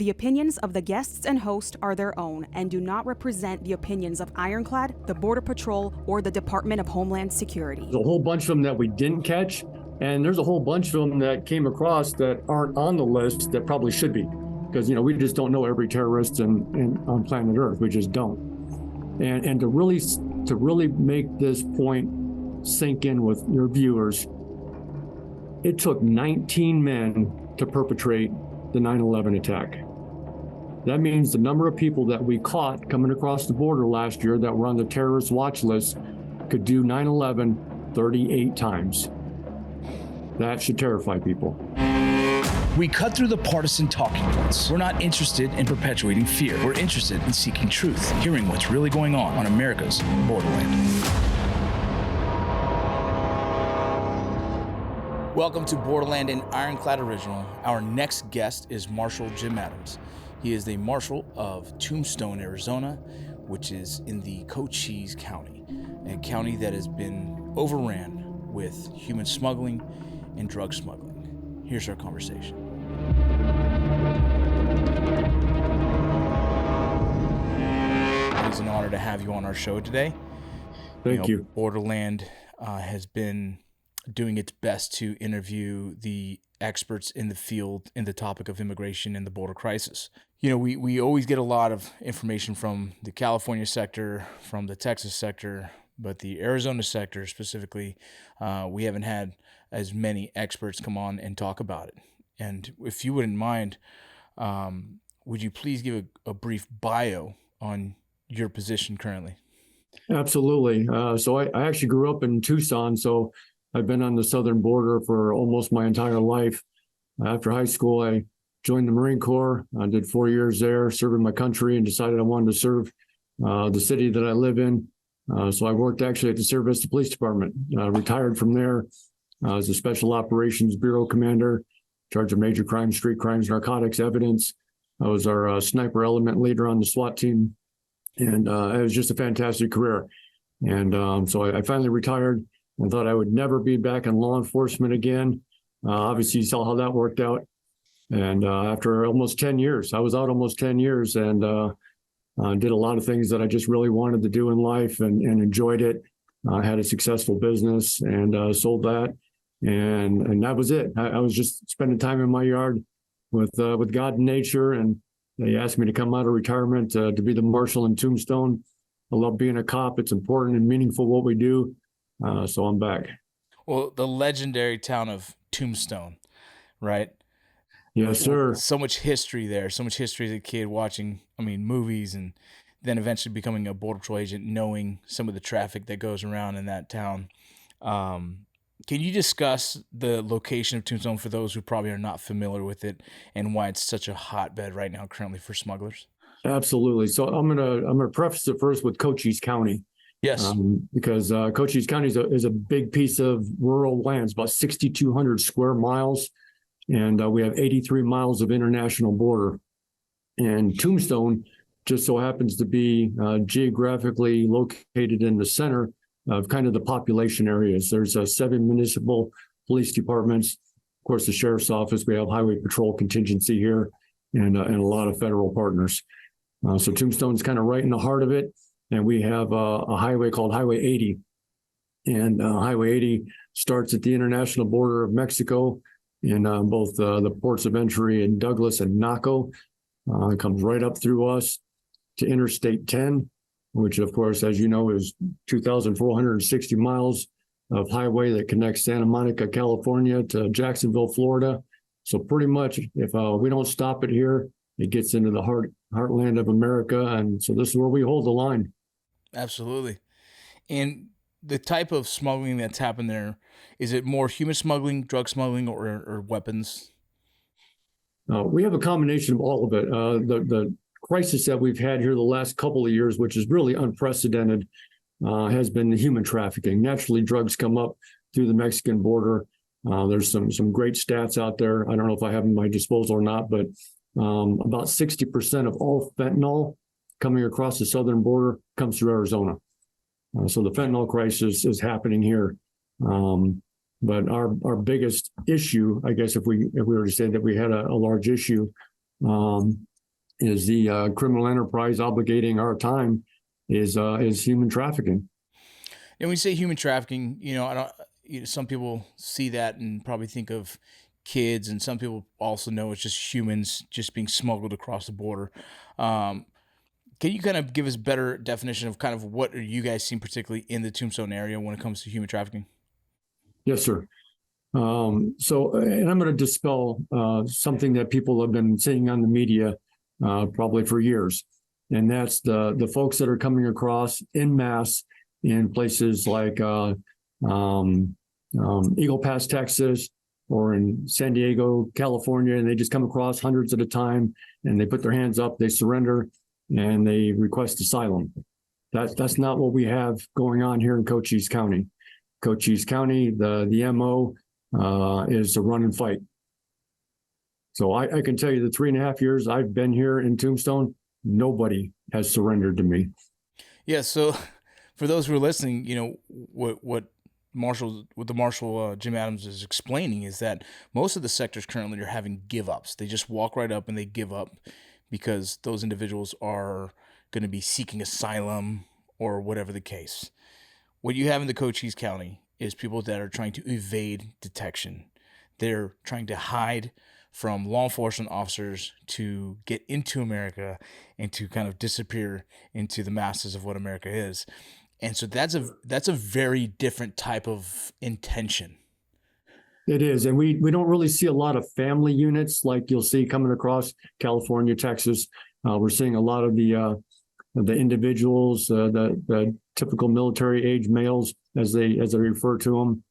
The opinions of the guests and host are their own and do not represent the opinions of Ironclad, the Border Patrol, or the Department of Homeland Security. There's a whole bunch of them that we didn't catch, and there's a whole bunch of them that came across that aren't on the list that probably should be, because we just don't know every terrorist on planet Earth. We just don't. And to really make this point sink in with your viewers, it took 19 men to perpetrate the 9/11 attack. That means the number of people that we caught coming across the border last year that were on the terrorist watch list could do 9/11 38 times. That should terrify people. We cut through the partisan talking points. We're not interested in perpetuating fear. We're interested in seeking truth, hearing what's really going on America's borderland. Welcome to Borderland, an Ironclad original. Our next guest is Marshal Jim Adams. He is the Marshal of Tombstone, Arizona, which is in the Cochise County, a county that has been overran with human smuggling and drug smuggling. Here's our conversation. It is an honor to have you on our show today. Thank you. Borderland has been doing its best to interview the experts in the field in the topic of immigration and the border crisis. We always get a lot of information from the California sector, from the Texas sector, but the Arizona sector specifically, we haven't had as many experts come on and talk about it. And if you wouldn't mind, would you please give a brief bio on your position currently? Absolutely. So I actually grew up in Tucson, so I've been on the southern border for almost my entire life. After high school, I joined the Marine Corps. I did 4 years there, serving my country, and decided I wanted to serve the city that I live in. So I worked actually at the Sierra Vista Police Department. Retired from there as a Special Operations Bureau Commander, in charge of major crimes, street crimes, narcotics, evidence. I was our sniper element leader on the SWAT team. And it was just a fantastic career. And so I finally retired and thought I would never be back in law enforcement again. Obviously, you saw how that worked out. And after almost 10 years, I was out almost 10 years and did a lot of things that I just really wanted to do in life and enjoyed it. I had a successful business and sold that. And that was it. I was just spending time in my yard with God and nature. And they asked me to come out of retirement to be the marshal in Tombstone. I love being a cop. It's important and meaningful what we do. So I'm back. Well, the legendary town of Tombstone, right? Yes, sir. So much history there. So much history as a kid watching, movies, and then eventually becoming a Border Patrol agent, knowing some of the traffic that goes around in that town. Can you discuss the location of Tombstone for those who probably are not familiar with it and why it's such a hotbed right now currently for smugglers? Absolutely. So I'm gonna preface it first with Cochise County. Yes. Because Cochise County is a big piece of rural lands, about 6,200 square miles. And we have 83 miles of international border. And Tombstone just so happens to be geographically located in the center of kind of the population areas. There's 7 municipal police departments. Of course, the sheriff's office, we have highway patrol contingency here and a lot of federal partners. So Tombstone's kind of right in the heart of it. And we have a highway called Highway 80. And Highway 80 starts at the international border of Mexico in both the ports of entry in Douglas and Naco. It comes right up through us to Interstate 10, which, of course, as you know, is 2,460 miles of highway that connects Santa Monica, California to Jacksonville, Florida. So pretty much if we don't stop it here, it gets into the heartland of America. And so this is where we hold the line. Absolutely. And the type of smuggling that's happened there, is it more human smuggling, drug smuggling, or weapons? We have a combination of all of it. The crisis that we've had here the last couple of years, which is really unprecedented, has been the human trafficking. Naturally, drugs come up through the Mexican border. There's some great stats out there. I don't know if I have them at my disposal or not, but about 60% of all fentanyl coming across the southern border comes through Arizona. So the fentanyl crisis is happening here. But our biggest issue, I guess, if we were to say that we had a large issue, is the criminal enterprise obligating our time is human trafficking. And when we say human trafficking, I don't. Some people see that and probably think of kids, and some people also know it's just humans just being smuggled across the border. Can you kind of give us a better definition of kind of what are you guys seeing, particularly in the Tombstone area, when it comes to human trafficking? Yes, sir. And I'm going to dispel something that people have been saying on the media probably for years, and that's the folks that are coming across en masse in places like Eagle Pass, Texas, or in San Diego, California, and they just come across hundreds at a time, and they put their hands up, they surrender, and they request asylum. That's not what we have going on here in Cochise County. Cochise County, the MO is to run and fight. So I can tell you the 3.5 years I've been here in Tombstone, nobody has surrendered to me. Yeah. So for those who are listening, what the Marshal Jim Adams is explaining is that most of the sectors currently are having give-ups. They just walk right up and they give up because those individuals are going to be seeking asylum or whatever the case. What you have in the Cochise County is people that are trying to evade detection. They're trying to hide from law enforcement officers to get into America and to kind of disappear into the masses of what America is. And so that's a very different type of intention. It is. And we don't really see a lot of family units like you'll see coming across California, Texas. We're seeing a lot of the individuals, the typical military age males, as they refer to them.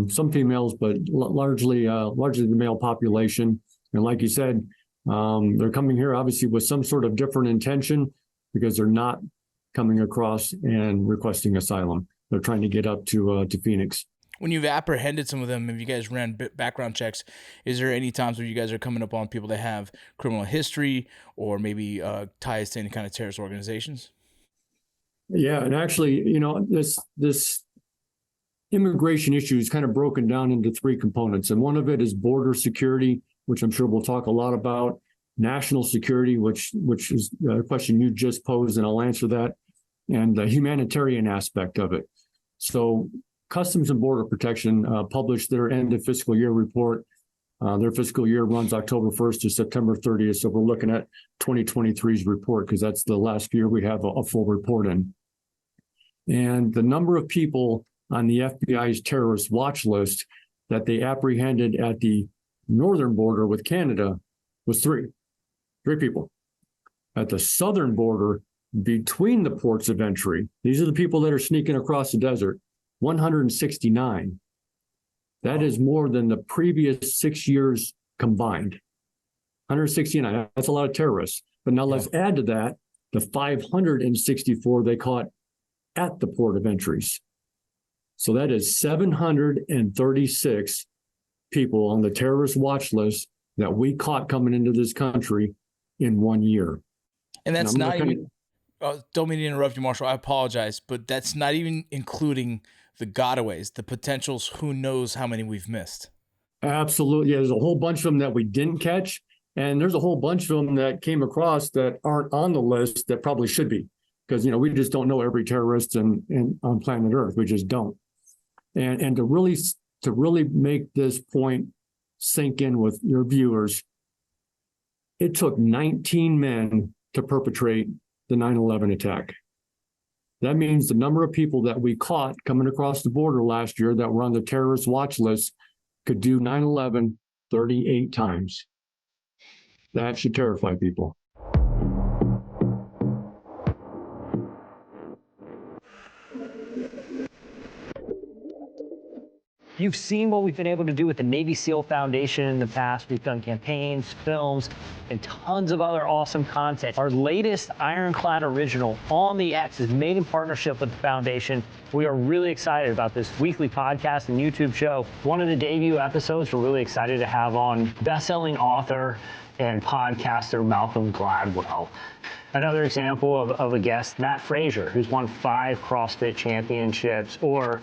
Some females, but largely the male population. And like you said, they're coming here obviously with some sort of different intention because they're not coming across and requesting asylum. They're trying to get up to Phoenix. When you've apprehended some of them, have you guys ran background checks? Is there any times where you guys are coming up on people that have criminal history or maybe ties to any kind of terrorist organizations? Yeah, and actually, this immigration issue is kind of broken down into three components. And one of it is border security, which I'm sure we'll talk a lot about. National security, which is a question you just posed, and I'll answer that, and the humanitarian aspect of it. So Customs and Border Protection published their end of fiscal year report. Their fiscal year runs October 1st to September 30th. So we're looking at 2023's report because that's the last year we have a full report in. And the number of people on the FBI's terrorist watch list that they apprehended at the northern border with Canada was three people. At the southern border, between the ports of entry, these are the people that are sneaking across the desert, 169. That is more than the previous 6 years combined. 169, that's a lot of terrorists. But now let's add to that the 564 they caught at the port of entries. So that is 736 people on the terrorist watch list that we caught coming into this country in 1 year. And that's not even, don't mean to interrupt you, Marshal, I apologize, but that's not even including the gotaways, the potentials, who knows how many we've missed. Absolutely. Yeah, there's a whole bunch of them that we didn't catch. And there's a whole bunch of them that came across that aren't on the list that probably should be. Because, we just don't know every terrorist on planet Earth. We just don't. And to really make this point sink in with your viewers, it took 19 men to perpetrate the 9/11 attack. That means the number of people that we caught coming across the border last year that were on the terrorist watch list could do 9/11 38 times. That should terrify people. You've seen what we've been able to do with the Navy SEAL Foundation in the past. We've done campaigns, films, and tons of other awesome content. Our latest Ironclad original, On the X, is made in partnership with the foundation. We are really excited about this weekly podcast and YouTube show. One of the debut episodes we're really excited to have on best-selling author and podcaster Malcolm Gladwell. Another example of a guest, Matt Frazier, who's won 5 CrossFit championships, or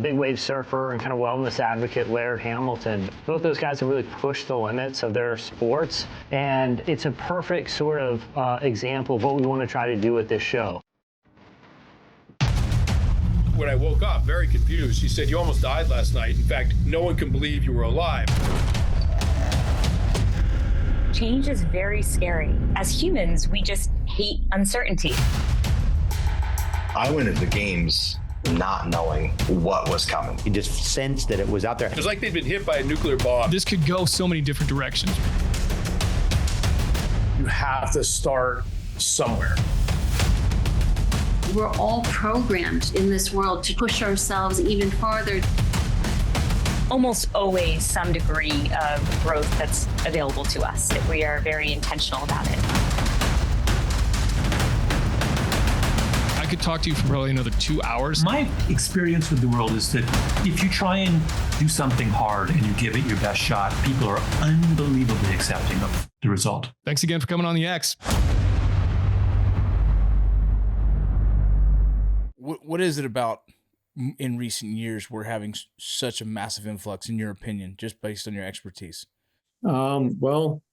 big wave surfer and kind of wellness advocate Laird Hamilton. Both those guys have really pushed the limits of their sports, and it's a perfect sort of example of what we want to try to do with this show. When I woke up, very confused, she said, "You almost died last night. In fact, no one can believe you were alive." Change is very scary. As humans, we just hate uncertainty. I went into the games not knowing what was coming. You just sensed that it was out there. It was like they'd been hit by a nuclear bomb. This could go so many different directions. You have to start somewhere. We're all programmed in this world to push ourselves even farther. Almost always some degree of growth that's available to us if we are very intentional about it. I could talk to you for probably another 2 hours. My experience with the world is that if you try and do something hard and you give it your best shot, people are unbelievably accepting of the result. Thanks again for coming on the X. What is it about in recent years we're having such a massive influx, in your opinion, just based on your expertise? Well,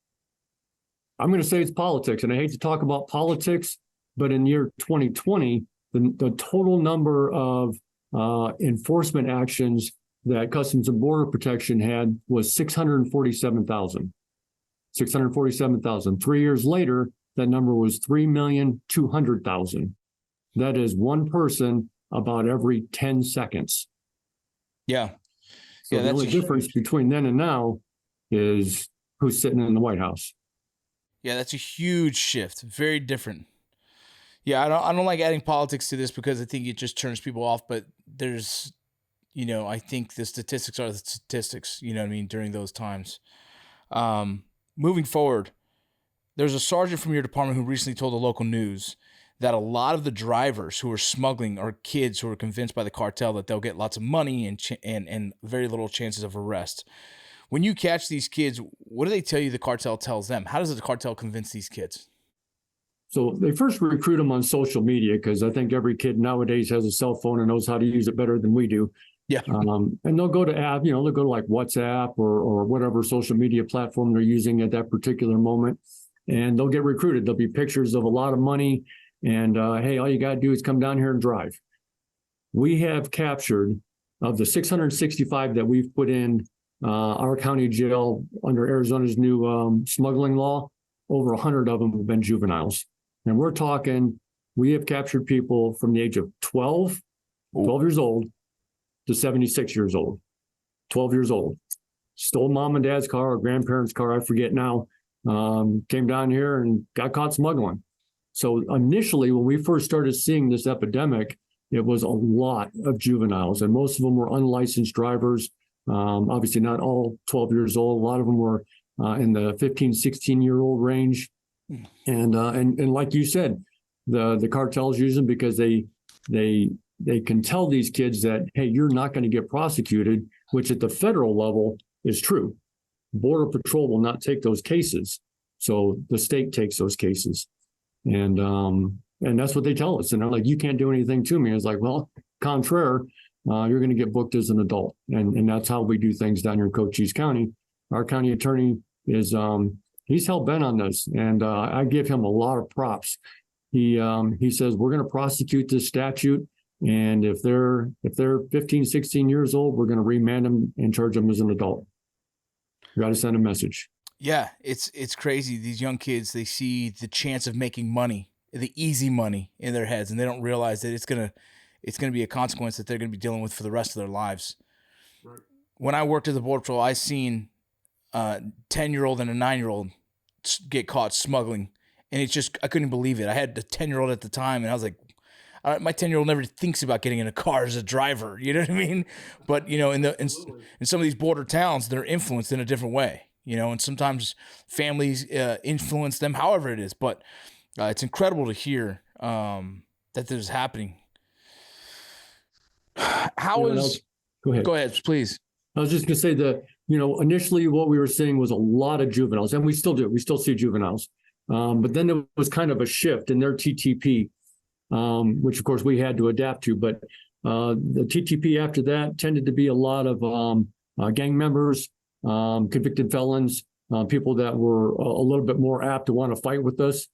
I'm going to say it's politics, and I hate to talk about politics, but in year 2020, the total number of enforcement actions that Customs and Border Protection had was 647,000. 647,000. 3 years later, that number was 3,200,000. That is one person about every 10 seconds. Yeah. So yeah, the only difference between then and now is who's sitting in the White House. Yeah, that's a huge shift. Very different. Yeah, I don't like adding politics to this because I think it just turns people off, but there's, I think the statistics are the statistics, you know what I mean, during those times. Moving forward, there's a sergeant from your department who recently told the local news that a lot of the drivers who are smuggling are kids who are convinced by the cartel that they'll get lots of money and very little chances of arrest. When you catch these kids, what do they tell you the cartel tells them? How does the cartel convince these kids? So they first recruit them on social media, because I think every kid nowadays has a cell phone and knows how to use it better than we do. Yeah. And they'll go to they'll go to like WhatsApp or whatever social media platform they're using at that particular moment, and they'll get recruited. There'll be pictures of a lot of money. And hey, all you got to do is come down here and drive. We have captured, of the 665 that we've put in our county jail under Arizona's new smuggling law, over 100 of them have been juveniles. And we're talking, we have captured people from the age of 12 years old to 76 years old. 12 years old. Stole mom and dad's car or grandparents' car, I forget now. Came down here and got caught smuggling. So initially, when we first started seeing this epidemic, it was a lot of juveniles, and most of them were unlicensed drivers. Obviously, not all 12 years old. A lot of them were in the 15, 16-year-old range. And like you said, the cartels use them because they can tell these kids that, hey, you're not going to get prosecuted, which at the federal level is true. Border Patrol will not take those cases, so the state takes those cases. And that's what they tell us. And they're like, you can't do anything to me. It's like, well, contraire, you're going to get booked as an adult. And that's how we do things down here in Cochise County. Our county attorney is, he's hell bent on this. And I give him a lot of props. He says, we're going to prosecute this statute. And if they're 15, 16 years old, we're going to remand them and charge them as an adult. You got to send a message. Yeah, it's crazy. These young kids, they see the chance of making money, the easy money in their heads, and they don't realize that it's gonna be a consequence that they're gonna be dealing with for the rest of their lives. Right. When I worked at the Border Patrol, I seen a 10-year-old and a 9-year-old get caught smuggling, and it's just, I couldn't believe it. I had a 10-year-old at the time, and I was like, my 10-year-old never thinks about getting in a car as a driver. You know what I mean? But in some of these border towns, they're influenced in a different way. And sometimes families influence them, however it is. But it's incredible to hear that this is happening. Go ahead. Go ahead, please. I was just going to say initially what we were seeing was a lot of juveniles, and we still do. We still see juveniles. But then there was kind of a shift in their TTP, which of course we had to adapt to. But the TTP after that tended to be a lot of gang members, convicted felons, people that were a little bit more apt to want to fight with us.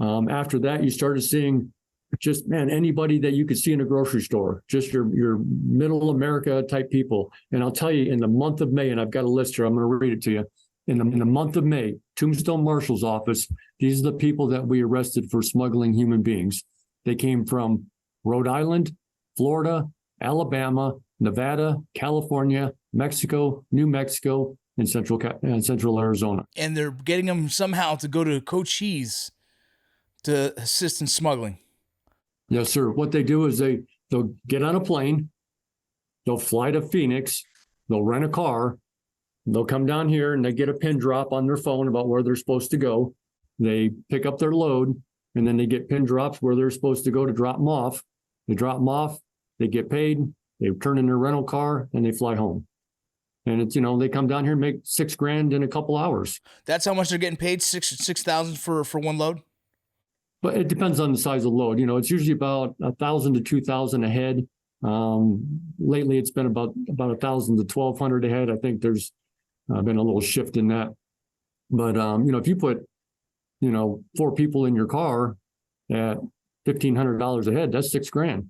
After that, you started seeing just, anybody that you could see in a grocery store, just your middle America type people. And I'll tell you, in the month of May, and I've got a list here, I'm going to read it to you. In the month of May, Tombstone Marshal's office, these are the people that we arrested for smuggling human beings. They came from Rhode Island, Florida, Alabama, Nevada, California, Mexico, New Mexico, and Central Arizona. And they're getting them somehow to go to Cochise to assist in smuggling. Yes, sir. What they do is they'll get on a plane, they'll fly to Phoenix, they'll rent a car, they'll come down here and they get a pin drop on their phone about where they're supposed to go. They pick up their load, and then they get pin drops where they're supposed to go to drop them off. They drop them off, they get paid, they turn in their rental car, and they fly home. And it's, they come down here and make $6,000 in a couple hours. That's how much they're getting paid, $6,000 for one load? But it depends on the size of the load. It's usually about 1,000 to 2,000 a head. Lately, it's been about 1,000 to 1,200 a head. I think there's been a little shift in that. But if you put 4 people in your car at $1,500 a head, that's $6,000.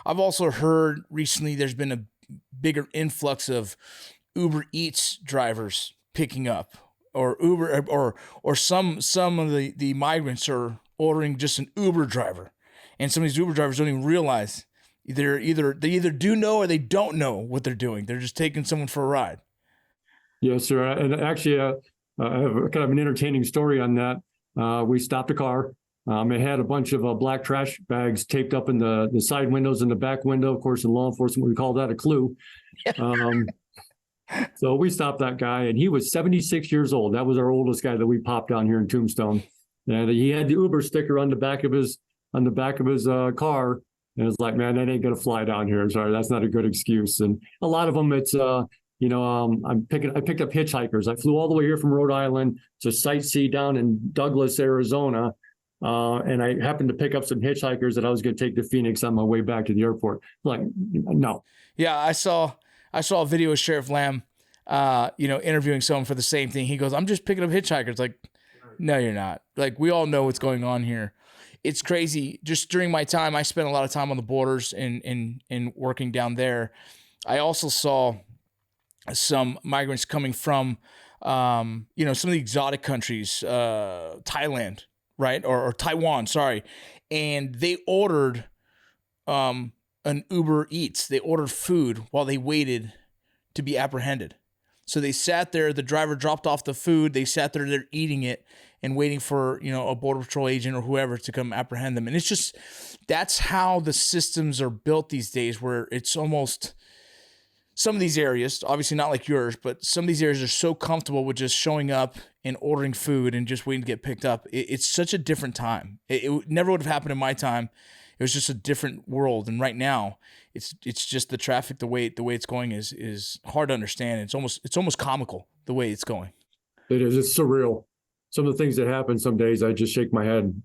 I've also heard recently there's been a bigger influx of Uber Eats drivers picking up, or Uber, or some of the migrants are ordering just an Uber driver, and some of these Uber drivers don't even realize they either do know or they don't know what they're doing. They're just taking someone for a ride. Yes, sir. And actually, I have kind of an entertaining story on that. We stopped a car. It had a bunch of black trash bags taped up in the side windows and the back window. Of course, in law enforcement, we call that a clue. So we stopped that guy, and he was 76 years old. That was our oldest guy that we popped down here in Tombstone. And he had the Uber sticker on the back of his car. And it's like, man, that ain't gonna fly down here. I'm sorry, that's not a good excuse. And a lot of them, it's I picked up hitchhikers. I flew all the way here from Rhode Island to sightsee down in Douglas, Arizona. And I happened to pick up some hitchhikers that I was going to take to Phoenix on my way back to the airport. Like, no. Yeah, I saw a video of Sheriff Lamb, interviewing someone for the same thing. He goes, "I'm just picking up hitchhikers." Like, no, you're not. Like, we all know what's going on here. It's crazy. Just during my time, I spent a lot of time on the borders and working down there. I also saw some migrants coming from, some of the exotic countries, Thailand, right? Or Taiwan, sorry. And they ordered an Uber Eats. They ordered food while they waited to be apprehended. So they sat there, the driver dropped off the food, they sat there, they're eating it and waiting for, a Border Patrol agent or whoever to come apprehend them. And it's just, that's how the systems are built these days, where it's almost, some of these areas, obviously not like yours, but some of these areas are so comfortable with just showing up and ordering food and just waiting to get picked up. It's such a different time. It never would have happened in my time. It was just a different world. And right now, it's just the traffic, the way it's going is hard to understand. It's almost comical the way it's going. It is. It's surreal. Some of the things that happen some days, I just shake my head.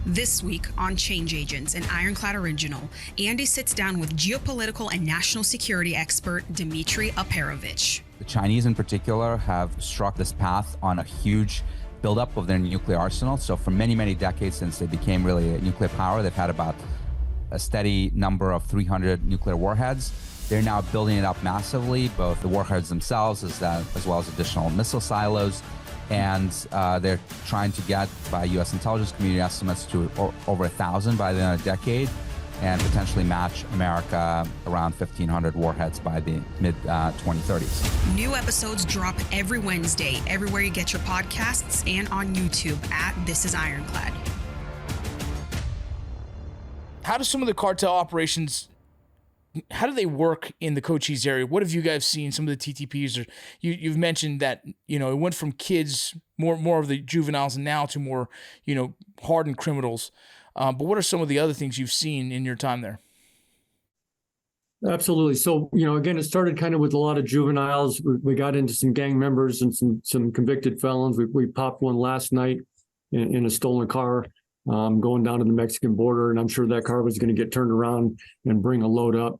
This week on Change Agents, an Ironclad original, Andy sits down with geopolitical and national security expert Dmitry Aperovich. The Chinese in particular have struck this path on a huge buildup of their nuclear arsenal. So for many, many decades since they became really a nuclear power, they've had about a steady number of 300 nuclear warheads. They're now building it up massively, both the warheads themselves as well as additional missile silos. And they're trying to get, by U.S. intelligence community estimates, to over 1,000 by the end of the decade, and potentially match America around 1,500 warheads by the mid-2030s. New episodes drop every Wednesday, everywhere you get your podcasts, and on YouTube at This Is Ironclad. How do some of the cartel operations, how do they work in the Cochise area? What have you guys seen? Some of the TTPs, or you've mentioned that, it went from kids, more of the juveniles, and now to more, hardened criminals. But what are some of the other things you've seen in your time there? Absolutely. So, again, it started kind of with a lot of juveniles. We got into some gang members and some convicted felons. We popped one last night in a stolen car going down to the Mexican border, and I'm sure that car was going to get turned around and bring a load up.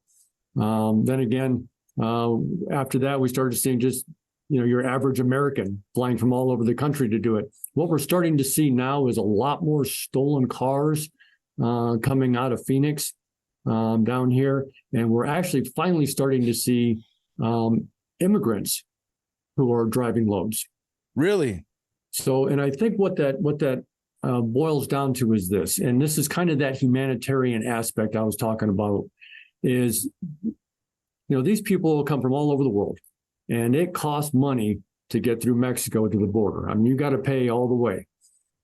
Then again, after that, we started seeing just, your average American flying from all over the country to do it. What we're starting to see now is a lot more stolen cars coming out of Phoenix down here. And we're actually finally starting to see immigrants who are driving loads. Really? So, and I think what that boils down to is this, and this is kind of that humanitarian aspect I was talking about, is, these people come from all over the world, and it costs money to get through Mexico to the border. I mean, you got to pay all the way.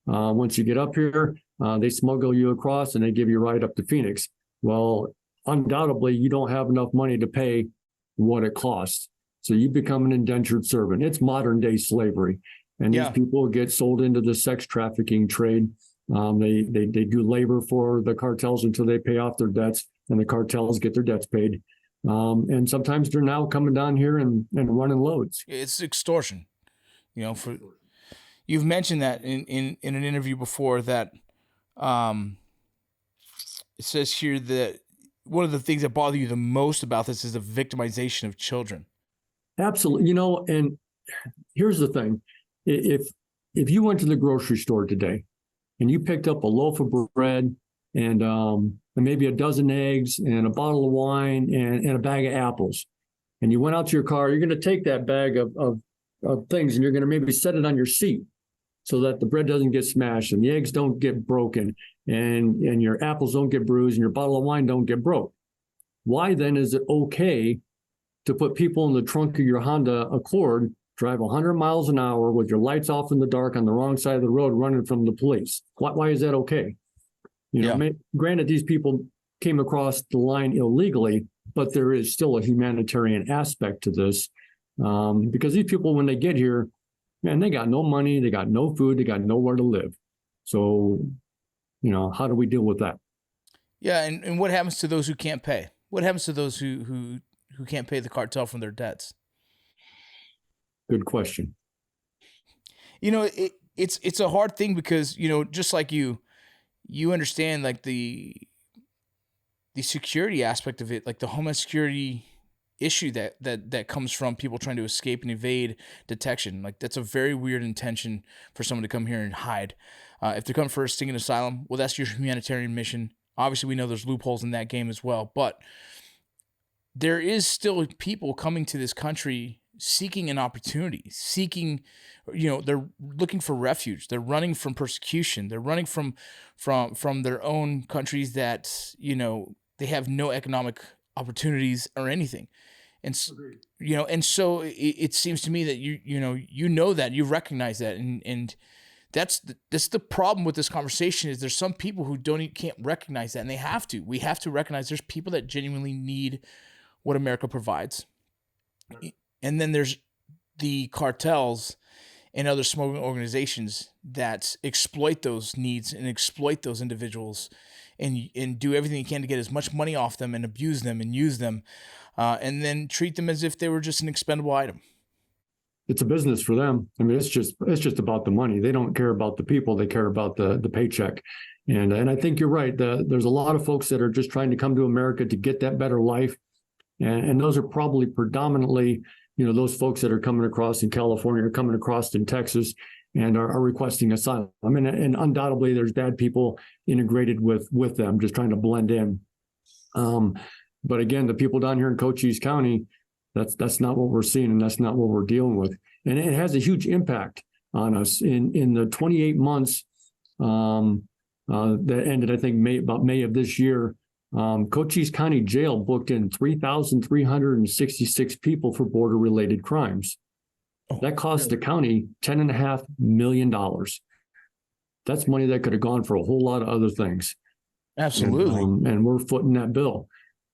Once you get up here, they smuggle you across and they give you a ride up to Phoenix. Well, undoubtedly, you don't have enough money to pay what it costs. So you become an indentured servant. It's modern day slavery. And these people get sold into the sex trafficking trade. They do labor for the cartels until they pay off their debts, and the cartels get their debts paid. And sometimes they're now coming down here and running loads. It's extortion. You've mentioned that in an interview before that it says here that one of the things that bother you the most about this is the victimization of children. Absolutely. And here's the thing. If you went to the grocery store today and you picked up a loaf of bread and maybe a dozen eggs and a bottle of wine and a bag of apples, and you went out to your car, you're going to take that bag of things and you're going to maybe set it on your seat so that the bread doesn't get smashed and the eggs don't get broken and your apples don't get bruised and your bottle of wine don't get broke. Why then is it okay to put people in the trunk of your Honda Accord, drive 100 miles an hour with your lights off in the dark on the wrong side of the road running from the police? Why is that okay? Granted, these people came across the line illegally, but there is still a humanitarian aspect to this because these people, when they get here, man, they got no money, they got no food, they got nowhere to live. So, how do we deal with that? Yeah, and what happens to those who can't pay? What happens to those who can't pay the cartel from their debts? Good question. It's a hard thing because, just like you understand like the security aspect of it, like the homeland security issue that comes from people trying to escape and evade detection. Like that's a very weird intention for someone to come here and hide. If they're coming for a stinging asylum, well, that's your humanitarian mission. Obviously, we know there's loopholes in that game as well, but there is still people coming to this country seeking an opportunity, they're looking for refuge. They're running from persecution. They're running from their own countries that, they have no economic opportunities or anything. And, and so it seems to me that that you recognize that. And that's the problem with this conversation is there's some people who can't recognize that, and they have to. We have to recognize there's people that genuinely need what America provides. And then there's the cartels and other smuggling organizations that exploit those needs and exploit those individuals and do everything you can to get as much money off them and abuse them and use them and then treat them as if they were just an expendable item. It's a business for them. I mean, it's just about the money. They don't care about the people. They care about the paycheck. And I think you're right. There's a lot of folks that are just trying to come to America to get that better life. And those are probably predominantly, those folks that are coming across in California or coming across in Texas and are requesting asylum. I mean, and undoubtedly there's bad people integrated with them, just trying to blend in. But again, the people down here in Cochise County, that's not what we're seeing, and that's not what we're dealing with. And it has a huge impact on us. In the 28 months that ended, I think, May of this year, Cochise County Jail booked in 3,366 people for border-related crimes. That cost the county $10.5 million. That's money that could have gone for a whole lot of other things. Absolutely. And we're footing that bill.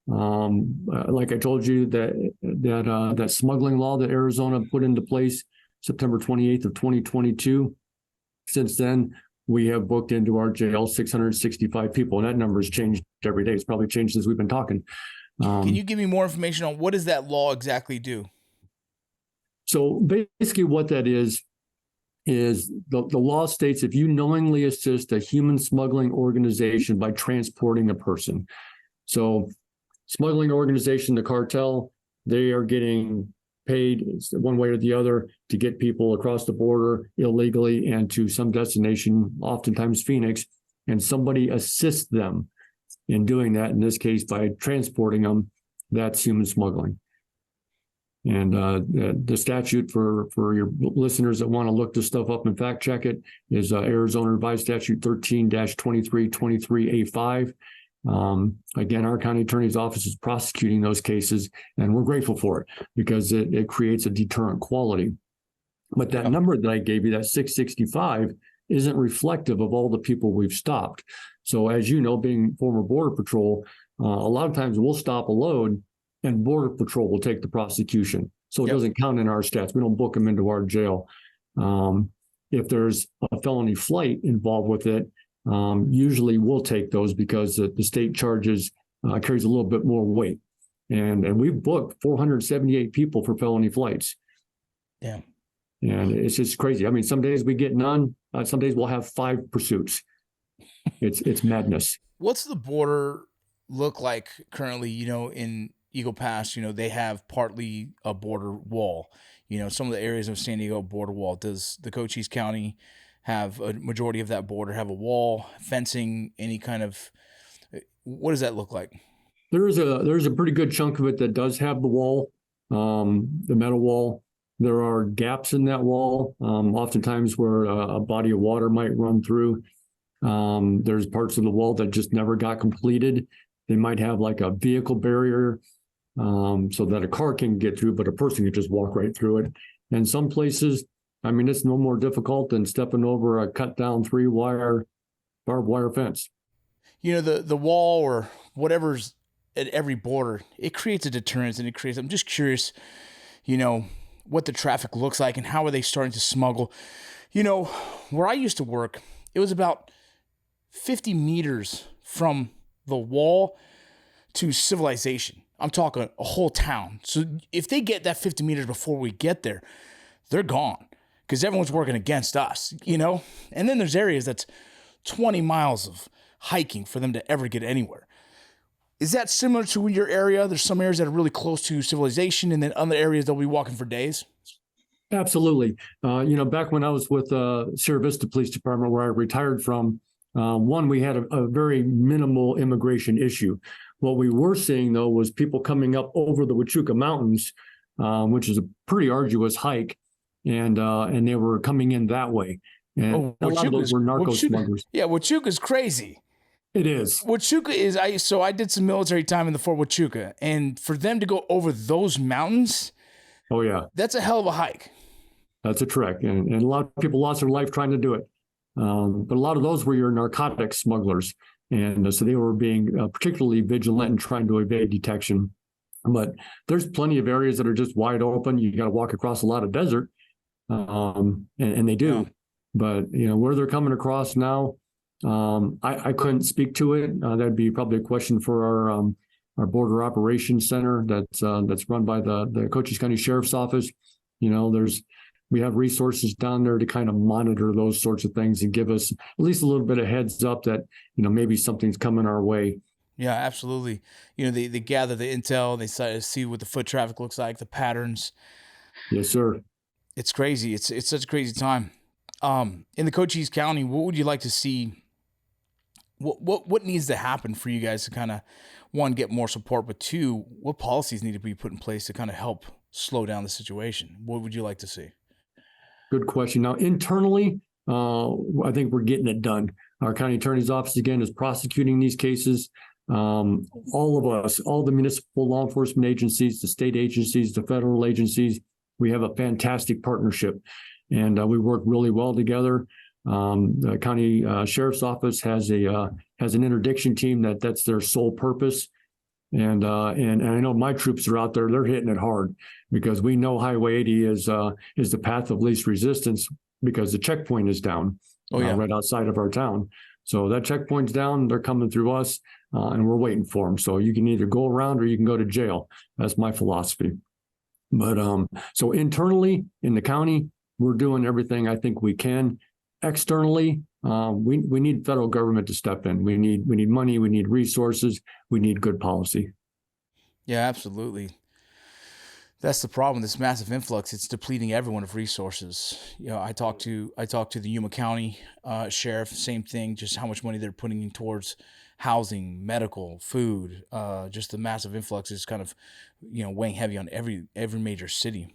Like I told you, that smuggling law that Arizona put into place September 28th of 2022. Since then, we have booked into our jail 665 people, and that number has changed every day. It's probably changed since we've been talking. Can you give me more information on what does that law exactly do? So basically what that is the law states if you knowingly assist a human smuggling organization by transporting a person. So smuggling organization, the cartel, they are getting paid one way or the other to get people across the border illegally and to some destination, oftentimes Phoenix, and somebody assists them in doing that, in this case, by transporting them. That's human smuggling. And the statute for your listeners that want to look this stuff up and fact check it is Arizona Revised Statute 13-2323A5. Again, our county attorney's office is prosecuting those cases, and we're grateful for it because it creates a deterrent quality. But that number that I gave you, that 665, isn't reflective of all the people we've stopped. So as you know, being former Border Patrol, a lot of times we'll stop a load and Border Patrol will take the prosecution. So it doesn't count in our stats. We don't book them into our jail. If there's a felony flight involved with it, usually we'll take those because the state charges carries a little bit more weight. And we've booked 478 people for felony flights. Yeah. And it's just crazy. I mean, some days we get none. Some days we'll have 5 pursuits. It's madness. What's the border look like currently, in Eagle Pass? They have partly a border wall. Some of the areas of San Diego border wall. Does the Cochise County have a majority of that border have a wall, fencing, any kind of, what does that look like? There's a pretty good chunk of it that does have the wall, the metal wall. There are gaps in that wall, oftentimes where a body of water might run through. There's parts of the wall that just never got completed. They might have like a vehicle barrier so that a car can get through, but a person can just walk right through it. And some places, I mean, it's no more difficult than stepping over a cut down 3-wire barbed wire fence. The wall or whatever's at every border, it creates a deterrence and I'm just curious, what the traffic looks like and how are they starting to smuggle. Where I used to work, it was about 50 meters from the wall to civilization. I'm talking a whole town. So if they get that 50 meters before we get there, they're gone because everyone's working against us, And then there's areas that's 20 miles of hiking for them to ever get anywhere. Is that similar to your area? There's some areas that are really close to civilization and then other areas they'll be walking for days? Absolutely. Back when I was with Sierra Vista Police Department, where I retired from, we had a very minimal immigration issue. What we were seeing, though, was people coming up over the Huachuca Mountains, which is a pretty arduous hike, and they were coming in that way. And a lot of those were narco smugglers. Yeah, Huachuca's crazy. It is. Huachuca is, I did some military time in the Fort Huachuca, and for them to go over those mountains, oh yeah, that's a hell of a hike. That's a trek, and a lot of people lost their life trying to do it. But a lot of those were your narcotics smugglers, and so they were being particularly vigilant and trying to evade detection. But there's plenty of areas that are just wide open. You got to walk across a lot of desert, and they do. Yeah. But where they're coming across now, I couldn't speak to it. That'd be probably a question for our border operations center that's run by the Cochise County Sheriff's Office. We have resources down there to kind of monitor those sorts of things and give us at least a little bit of heads up that maybe something's coming our way. Yeah, absolutely. They gather the intel, they see what the foot traffic looks like, the patterns. Yes, sir. It's crazy. It's such a crazy time. In the Cochise County, what would you like to see? What needs to happen for you guys to kind of, one, get more support, but two, what policies need to be put in place to kind of help slow down the situation? What would you like to see? Good question. Now, internally, I think we're getting it done. Our county attorney's office, again, is prosecuting these cases. All of us, all the municipal law enforcement agencies, the state agencies, the federal agencies, we have a fantastic partnership, and we work really well together. The county sheriff's office has an interdiction team that's their sole purpose. And I know my troops are out there, they're hitting it hard because we know Highway 80 is the path of least resistance because the checkpoint is down right outside of our town. So that checkpoint's down, they're coming through us. and we're waiting for them. So you can either go around or you can go to jail. That's my philosophy. But so internally in the county, we're doing everything I think we can. Externally, we need federal government to step in. We need money. We need resources. We need good policy. Yeah, absolutely. That's the problem. This massive influx, it's depleting everyone of resources. I talked to the Yuma County sheriff, same thing, just how much money they're putting in towards housing, medical, food. Just the massive influx is kind of, weighing heavy on every major city.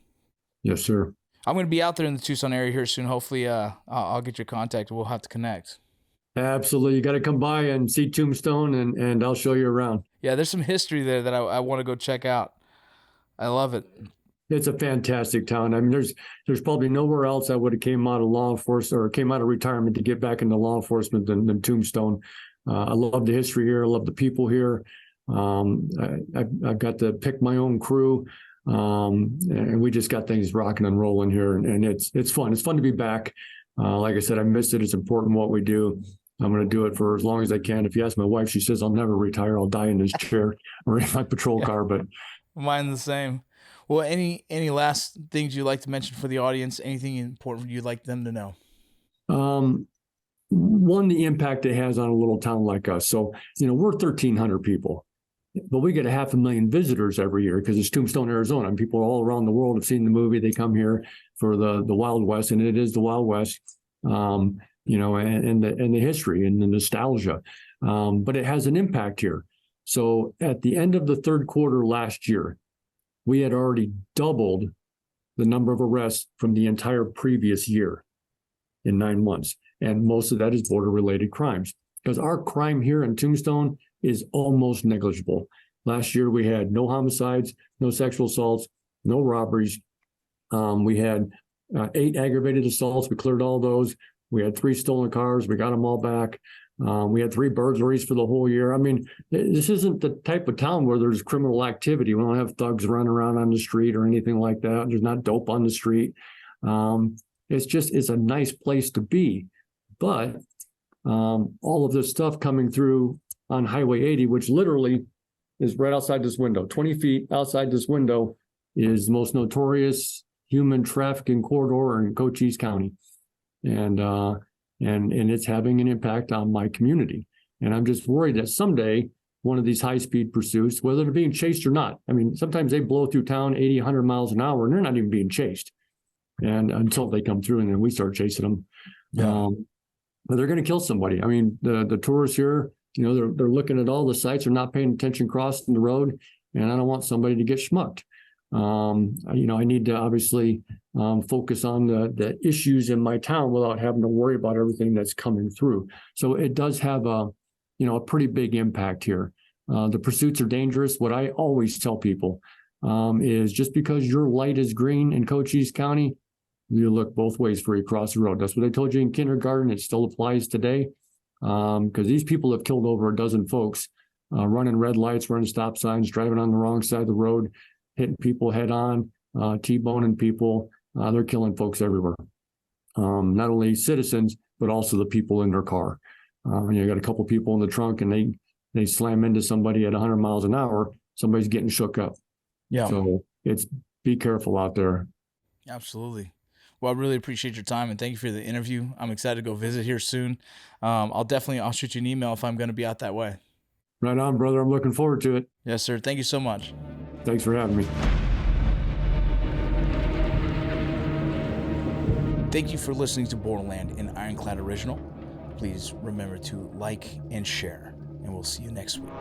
Yes, sir. I'm going to be out there in the Tucson area here soon. Hopefully, I'll get your contact. We'll have to connect. Absolutely. You got to come by and see Tombstone, and I'll show you around. Yeah, there's some history there that I want to go check out. I love it. It's a fantastic town. I mean, there's probably nowhere else I would have came out of law enforcement or came out of retirement to get back into law enforcement than Tombstone. I love the history here. I love the people here. I've got to pick my own crew. And we just got things rocking and rolling here, and it's fun. It's fun to be back. Like I said, I missed it. It's important what we do. I'm going to do it for as long as I can. If you ask my wife, she says I'll never retire. I'll die in this chair or in my patrol car. But mine the same. Well, any last things you'd like to mention for the audience? Anything important you'd like them to know? One, the impact it has on a little town like us. So, we're 1,300 people. But we get 500,000 visitors every year because it's Tombstone, Arizona. And people all around the world have seen the movie. They come here for the Wild West, and it is the Wild West, and the history and the nostalgia. But it has an impact here. So at the end of the third quarter last year, we had already doubled the number of arrests from the entire previous year in 9 months. And most of that is border-related crimes because our crime here in Tombstone is almost negligible. Last year, we had no homicides, no sexual assaults, no robberies. We had 8 aggravated assaults. We cleared all those. We had 3 stolen cars. We got them all back. We had 3 burglaries for the whole year. I mean, this isn't the type of town where there's criminal activity. We don't have thugs running around on the street or anything like that. There's not dope on the street. It's a nice place to be. But all of this stuff coming through on Highway 80, which literally is right outside this window, 20 feet outside this window, is the most notorious human trafficking corridor in Cochise County. And it's having an impact on my community. And I'm just worried that someday one of these high-speed pursuits, whether they're being chased or not, I mean, sometimes they blow through town 80, 100 miles an hour, and they're not even being chased. And until they come through, and then we start chasing them. Yeah. But they're going to kill somebody. I mean, the tourists here, they're looking at all the sites, they're not paying attention crossing the road, and I don't want somebody to get schmucked. I need to obviously focus on the issues in my town without having to worry about everything that's coming through. So it does have a pretty big impact here. The pursuits are dangerous. What I always tell people is just because your light is green in Cochise County, you look both ways before you cross the road. That's what I told you in kindergarten. It still applies today because these people have killed over a dozen folks running red lights, running stop signs, driving on the wrong side of the road, hitting people head on, T-boning people. They're killing folks everywhere. Not only citizens, but also the people in their car. You got a couple people in the trunk and they slam into somebody at 100 miles an hour. Somebody's getting shook up. Yeah. So be careful out there. Absolutely. Well, I really appreciate your time and thank you for the interview. I'm excited to go visit here soon. I'll shoot you an email if I'm going to be out that way. Right on, brother. I'm looking forward to it. Yes, sir. Thank you so much. Thanks for having me. Thank you for listening to Borderland, an Ironclad original. Please remember to like and share, and we'll see you next week.